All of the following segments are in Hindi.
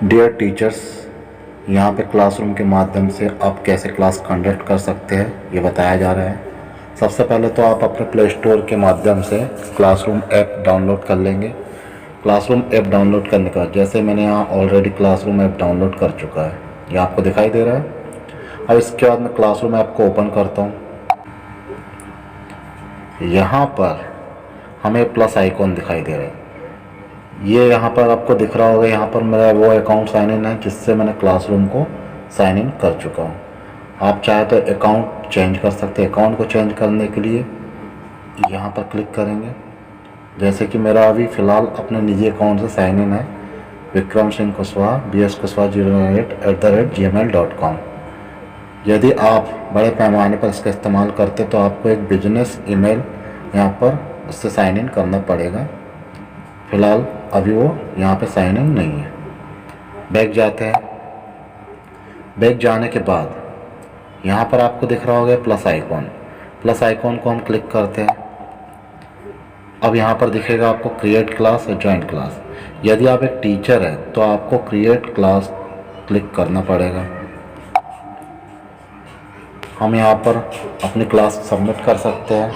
डियर टीचर्स, यहाँ पे क्लासरूम के माध्यम से आप कैसे क्लास कंडक्ट कर सकते हैं ये बताया जा रहा है। सबसे पहले तो आप अपने प्ले स्टोर के माध्यम से क्लासरूम ऐप डाउनलोड कर लेंगे। क्लासरूम ऐप डाउनलोड करने के बाद जैसे मैंने यहाँ ऑलरेडी क्लासरूम ऐप डाउनलोड कर चुका है, ये आपको दिखाई दे रहा है। अब इसके बाद मैं क्लासरूम ऐप को ओपन करता हूँ। यहाँ पर हमें प्लस आइकॉन दिखाई दे रहा है। ये यहाँ पर आपको दिख रहा होगा, यहाँ पर मेरा वो अकाउंट साइन इन है जिससे मैंने क्लासरूम को साइन इन कर चुका हूँ। आप चाहे तो अकाउंट चेंज कर सकते हैं। अकाउंट को चेंज करने के लिए यहाँ पर क्लिक करेंगे। जैसे कि मेरा अभी फ़िलहाल अपने निजी अकाउंट से साइन इन है, विक्रम सिंह कुशवाहा bskushwaha08@gmail.com। यदि आप बड़े पैमाने पर इसका इस्तेमाल करते तो आपको एक बिजनेस ईमेल यहाँ पर उससे साइन इन करना पड़ेगा। फ़िलहाल अभी वो यहाँ पे साइन इन नहीं है। बैक जाते हैं। बैक जाने के बाद यहाँ पर आपको दिख रहा होगा प्लस आइकॉन। प्लस आइकॉन को हम क्लिक करते हैं। अब यहाँ पर दिखेगा आपको क्रिएट क्लास और ज्वाइन क्लास। यदि आप एक टीचर हैं तो आपको क्रिएट क्लास क्लिक करना पड़ेगा। हम यहाँ पर अपनी क्लास सबमिट कर सकते हैं।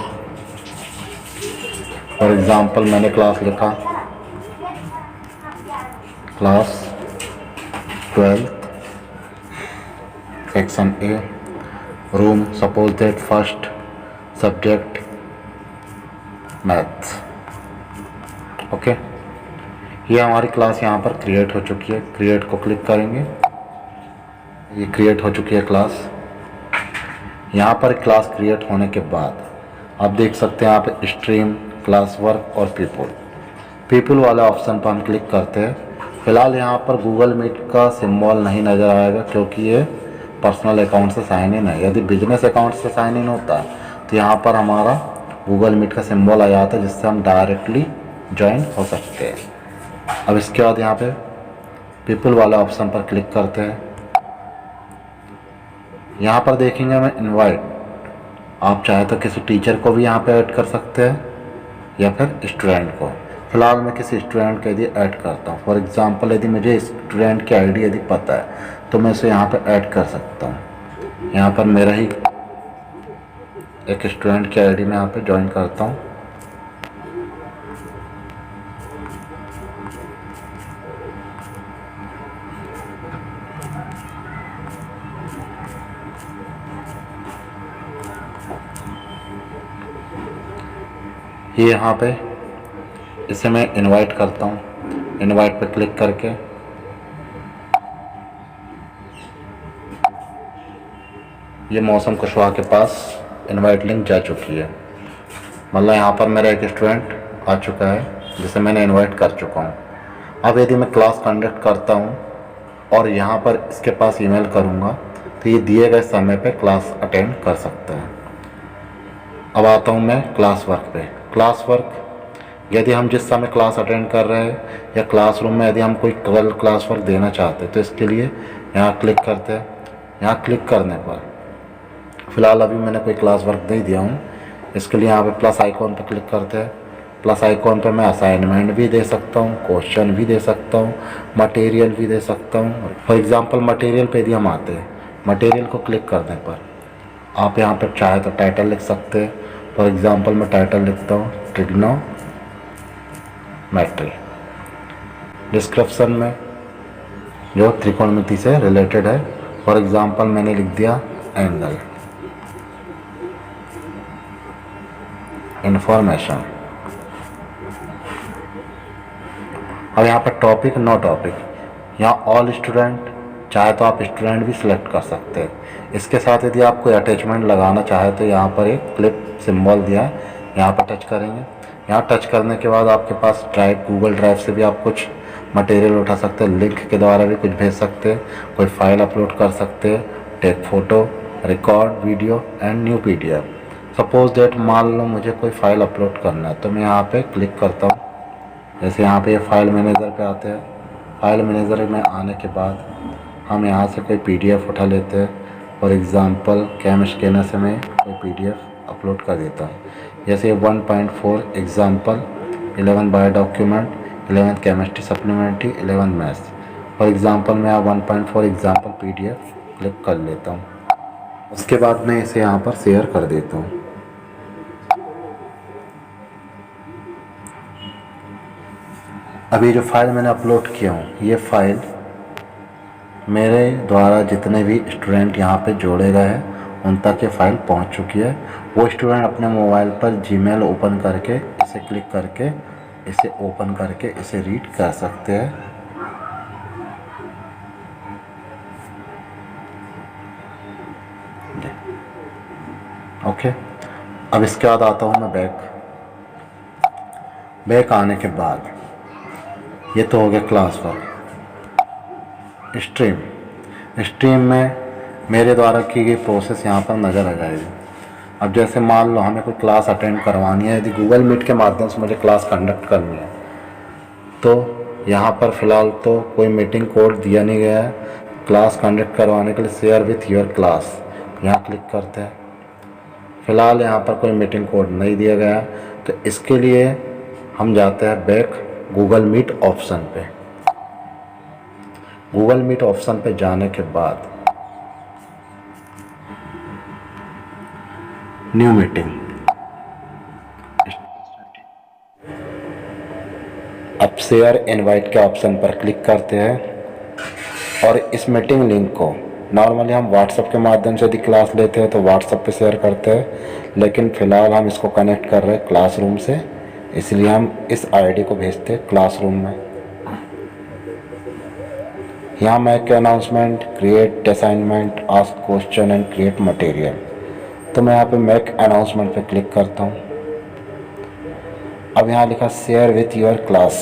फॉर एग्ज़ाम्पल मैंने क्लास लिखा class 12th section A, room suppose that first, subject maths. Okay, ये हमारी क्लास यहाँ पर क्रिएट हो चुकी है। क्रिएट को क्लिक करेंगे, ये क्रिएट हो चुकी है क्लास। यहाँ पर क्लास क्रिएट होने के बाद आप देख सकते हैं यहाँ पर स्ट्रीम, क्लास वर्क और पीपल वाला ऑप्शन पर हम क्लिक करते हैं। फ़िलहाल यहाँ पर गूगल मीट का सिंबल नहीं नज़र आएगा क्योंकि ये पर्सनल अकाउंट से साइन इन है। यदि बिजनेस अकाउंट से साइन इन होता तो यहाँ पर हमारा गूगल मीट का सिंबल आ जाता है जिससे हम डायरेक्टली ज्वाइन हो सकते हैं। अब इसके बाद यहाँ पे पीपल वाला ऑप्शन पर क्लिक करते हैं। यहाँ पर देखेंगे मैं इनवाइट, आप चाहे तो किसी टीचर को भी यहाँ पे ऐड कर सकते हैं या फिर स्टूडेंट को। फ़िलहाल मैं किसी स्टूडेंट के यदि ऐड करता हूँ, फॉर एग्ज़ाम्पल यदि मुझे स्टूडेंट की आईडी यदि पता है तो मैं उसे यहाँ पर ऐड कर सकता हूँ। यहाँ पर मेरा ही एक स्टूडेंट की आईडी मैं यहाँ पे ज्वाइन करता हूँ। ये यहाँ पे इसे मैं इनवाइट करता हूँ। इनवाइट पर क्लिक करके ये मौसम कुशवाहा के पास इनवाइट लिंक जा चुकी है। मतलब यहाँ पर मेरा एक स्टूडेंट आ चुका है जिसे मैंने इनवाइट कर चुका हूँ। अब यदि मैं क्लास कंडक्ट करता हूँ और यहाँ पर इसके पास ईमेल करूँगा तो ये दिए गए समय पे क्लास अटेंड कर सकता है। अब आता हूँ मैं क्लास वर्क पे। क्लास वर्क, यदि हम जिस समय क्लास अटेंड कर रहे हैं या क्लासरूम में यदि हम कोई क्लास वर्क देना चाहते हैं तो इसके लिए यहाँ क्लिक करते हैं। यहाँ क्लिक करने पर फ़िलहाल अभी मैंने कोई क्लास वर्क नहीं दिया हूँ, इसके लिए यहाँ पे प्लस आइकॉन पर क्लिक करते हैं। प्लस आइकॉन पर मैं असाइनमेंट भी दे सकता हूँ, क्वेश्चन भी दे सकता हूँ, मटेरियल भी दे सकता हूँ। फॉर एग्ज़ाम्पल मटेरियल पे यदि हम आते हैं, मटेरियल को क्लिक करने पर आप यहाँ पर चाहे तो टाइटल लिख सकते हैं। फॉर एग्ज़ाम्पल मैं टाइटल लिखता हूँ ट्रिग्नोमेट्री। डिस्क्रिप्शन में जो त्रिकोणमिति से रिलेटेड है, फॉर एग्ज़ाम्पल मैंने लिख दिया एंगल। इंफॉर्मेशन। अब यहाँ पर टॉपिक, नो टॉपिक, यहाँ ऑल स्टूडेंट, चाहे तो आप स्टूडेंट भी सिलेक्ट कर सकते हैं। इसके साथ यदि आप कोई अटैचमेंट लगाना चाहे तो यहाँ पर एक क्लिप सिंबल दिया है, यहाँ पर टच करेंगे। यहाँ टच करने के बाद आपके पास ड्राइव, गूगल ड्राइव से भी आप कुछ मटेरियल उठा सकते हैं, लिंक के द्वारा भी कुछ भेज सकते हैं, कोई फाइल अपलोड कर सकते हैं, take photo, record video and new PDF। Suppose that मान लो मुझे कोई फ़ाइल अपलोड करना है तो मैं यहाँ पे क्लिक करता हूँ। जैसे यहाँ पे फाइल मैनेजर पे आते हैं। फाइल मैनेजर में आने के बाद हम यहाँ से कोई PDF उठा लेते हैं। फॉर एग्ज़ाम्पल कैम स्कैनर से मैं कोई PDF अपलोड कर देता हूँ। जैसे 1.4 example 11 bio document, 11 chemistry supplementary, 11 maths. For example मैं यहाँ 1.4 एग्ज़ाम्पल PDF क्लिक कर लेता हूँ। उसके बाद मैं इसे यहाँ पर शेयर कर देता हूँ। अभी जो फाइल मैंने अपलोड किया हूँ, ये फाइल मेरे द्वारा जितने भी स्टूडेंट यहाँ पे जोड़े गए हैं उन तक ये फाइल पहुँच चुकी है। वो स्टूडेंट अपने मोबाइल पर जीमेल ओपन करके इसे क्लिक करके इसे ओपन करके इसे रीड कर सकते हैं। ओके, अब इसके बाद आता हूँ मैं बैक आने के बाद ये तो हो गया क्लास वर्क। स्ट्रीम में मेरे द्वारा की गई प्रोसेस यहाँ पर नज़र आ जाएगी। अब जैसे मान लो हमें कोई क्लास अटेंड करवानी है, यदि गूगल मीट के माध्यम से मुझे क्लास कंडक्ट करनी है तो यहाँ पर फ़िलहाल तो कोई मीटिंग कोड दिया नहीं गया है। क्लास कंडक्ट करवाने के लिए शेयर विथ योर क्लास यहाँ क्लिक करते हैं। फ़िलहाल यहाँ पर कोई मीटिंग कोड नहीं दिया गया है, तो इसके लिए हम जाते हैं बैक गूगल मीट ऑप्शन पे। गूगल मीट ऑप्शन पे जाने के बाद न्यू मीटिंग, अब शेयर इनवाइट के ऑप्शन पर क्लिक करते हैं और इस मीटिंग लिंक को नॉर्मली हम व्हाट्सएप के माध्यम से यदि क्लास लेते हैं तो व्हाट्सएप पे शेयर करते हैं, लेकिन फ़िलहाल हम इसको कनेक्ट कर रहे हैं क्लासरूम से, इसलिए हम इस आईडी को भेजते हैं क्लासरूम में। यहाँ make announcement, create assignment, ask question and create material, तो मैं यहाँ पे मैक अनाउंसमेंट पे क्लिक करता हूँ। अब यहाँ लिखा शेयर विथ योर क्लास,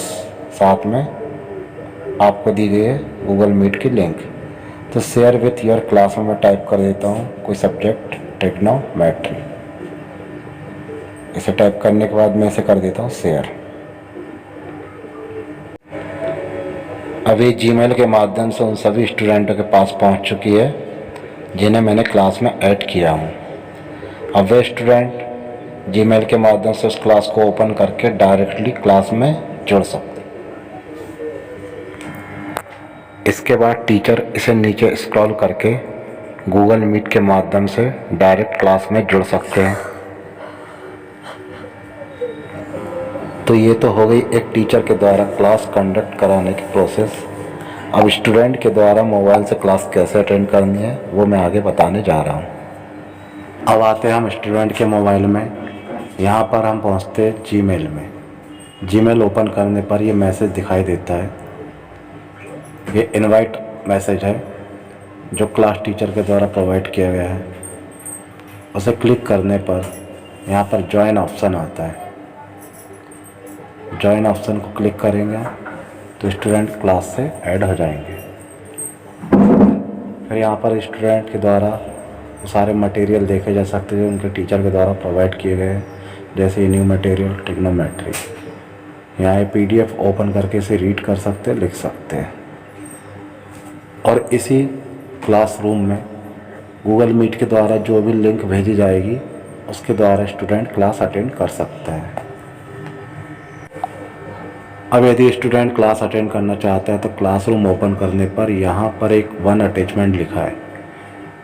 साथ में आपको दी गई है गूगल मीट की लिंक, तो शेयर विथ योर क्लास में मैं टाइप कर देता हूँ कोई सब्जेक्ट ट्रिग्नोमेट्री। इसे टाइप करने के बाद मैं इसे कर देता हूँ शेयर। अभी जीमेल के माध्यम से उन सभी स्टूडेंटों के पास पहुंच चुकी है जिन्हें मैंने क्लास में ऐड किया हूं। अब वे स्टूडेंट जीमेल के माध्यम से उस क्लास को ओपन करके डायरेक्टली क्लास में जुड़ सकते। इसके बाद टीचर इसे नीचे स्क्रॉल करके गूगल मीट के माध्यम से डायरेक्ट क्लास में जुड़ सकते हैं। तो ये तो हो गई एक टीचर के द्वारा क्लास कंडक्ट कराने की प्रोसेस। अब स्टूडेंट के द्वारा मोबाइल से क्लास कैसे अटेंड करनी है वो मैं आगे बताने जा रहा हूँ। अब आते हैं हम स्टूडेंट के मोबाइल में। यहाँ पर हम पहुँचते हैं जीमेल में। जीमेल ओपन करने पर ये मैसेज दिखाई देता है, ये इनवाइट मैसेज है जो क्लास टीचर के द्वारा प्रोवाइड किया गया है। उसे क्लिक करने पर यहाँ पर ज्वाइन ऑप्शन आता है। ज्वाइन ऑप्शन को क्लिक करेंगे तो स्टूडेंट क्लास से ऐड हो जाएंगे। फिर यहाँ पर स्टूडेंट के द्वारा सारे मटेरियल देखे जा सकते हैं जो उनके टीचर के द्वारा प्रोवाइड किए गए हैं, जैसे न्यू मटेरियल ट्रिग्नोमेट्री। यहाँ ये PDF ओपन करके इसे रीड कर सकते हैं, लिख सकते हैं। और इसी क्लासरूम में गूगल मीट के द्वारा जो भी लिंक भेजी जाएगी उसके द्वारा स्टूडेंट क्लास अटेंड कर सकते हैं। अब यदि स्टूडेंट क्लास अटेंड करना चाहता है तो क्लासरूम ओपन करने पर यहाँ पर एक वन अटैचमेंट लिखा है,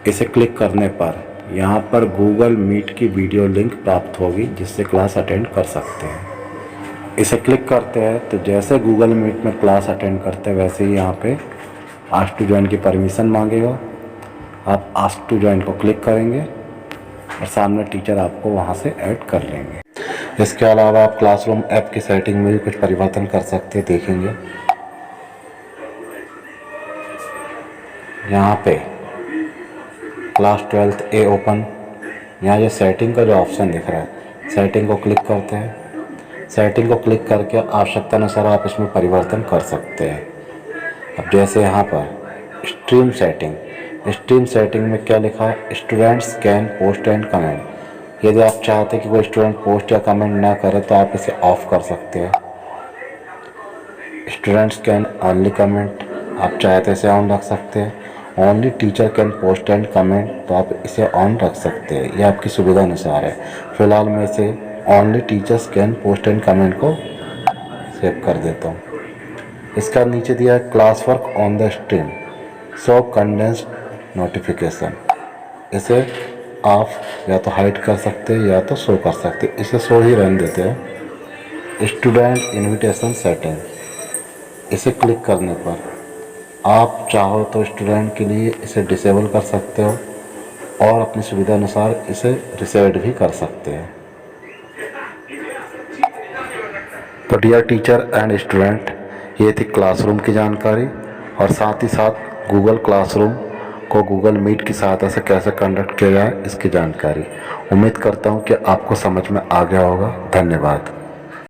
इसे क्लिक करने पर यहाँ पर गूगल मीट की वीडियो लिंक प्राप्त होगी जिससे क्लास अटेंड कर सकते हैं। इसे क्लिक करते हैं तो जैसे गूगल मीट में क्लास अटेंड करते हैं वैसे ही यहाँ पे आस्क टू ज्वाइन की परमिशन मांगेगा। आप आस्क टू ज्वाइन को क्लिक करेंगे और सामने टीचर आपको वहाँ से ऐड कर लेंगे। इसके अलावा आप क्लासरूम ऐप की सेटिंग में भी कुछ परिवर्तन कर सकते हैं, देखेंगे। यहाँ पे क्लास 12th A ओपन, यहाँ ये सेटिंग का जो ऑप्शन दिख रहा है, सेटिंग को क्लिक करते हैं। सेटिंग को क्लिक करके आवश्यकता अनुसार आप इसमें परिवर्तन कर सकते हैं। अब जैसे यहाँ पर स्ट्रीम सेटिंग में क्या लिखा है, students can post and comment. यदि आप चाहते हैं कि कोई स्टूडेंट पोस्ट या कमेंट ना करे तो आप इसे ऑफ कर सकते हैं। स्टूडेंट्स कैन ओनली कमेंट, आप चाहे तो इसे ऑन रख सकते हैं। Only teacher can post and comment, तो आप इसे ऑन रख सकते हैं, यह आपकी सुविधा अनुसार है। फिलहाल मैं इसे only teachers can post and comment को सेव कर देता हूँ। इसका नीचे दिया है class work on the stream, show condensed notification. इसे आप या तो हाइड कर सकते हैं या तो शो कर सकते हैं, इसे शो ही रहने देते हैं। स्टूडेंट इनविटेशन सेटिंग, इसे क्लिक करने पर आप चाहो तो स्टूडेंट के लिए इसे डिसेबल कर सकते हो और अपनी सुविधा अनुसार इसे रिसेट भी कर सकते हैं। तो डियर टीचर एंड स्टूडेंट, ये थी क्लासरूम की जानकारी और साथ ही साथ गूगल क्लासरूम को गूगल मीट की सहायता से कैसे कंडक्ट किया जाए इसकी जानकारी। उम्मीद करता हूँ कि आपको समझ में आ गया होगा। धन्यवाद।